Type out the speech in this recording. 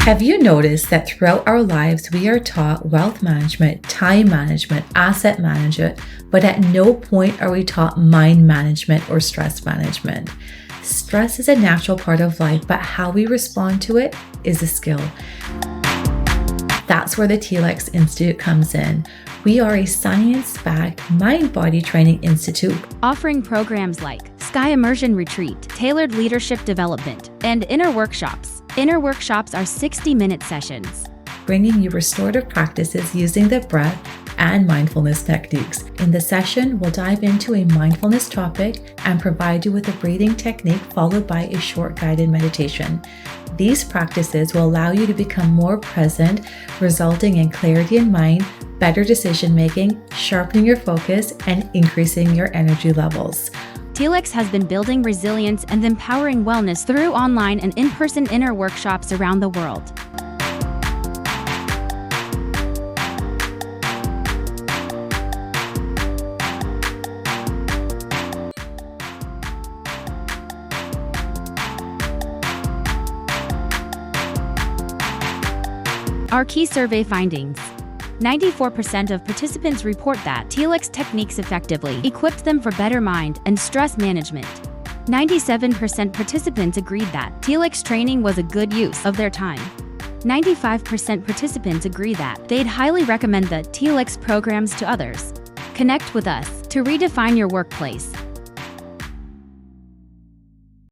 Have you noticed that throughout our lives, we are taught wealth management, time management, asset management, but at no point are we taught mind management or stress management? Stress is a natural part of life, but how we respond to it is a skill. That's where the TLEX Institute comes in. We are a science-backed mind-body training institute offering programs like Sky Immersion Retreat, Tailored Leadership Development, and Inner Workshops. Inner Workshops are 60-minute sessions, bringing you restorative practices using the breath and mindfulness techniques. In the session, we'll dive into a mindfulness topic and provide you with a breathing technique followed by a short guided meditation. These practices will allow you to become more present, resulting in clarity in mind, better decision making, sharpening your focus, and increasing your energy levels. TLEX has been building resilience and empowering wellness through online and in-person inner workshops around the world. Our key survey findings. 94% of participants report that TLEX techniques effectively equipped them for better mind and stress management. 97% participants agreed that TLEX training was a good use of their time. 95% participants agree that they'd highly recommend the TLEX programs to others. Connect with us to redefine your workplace.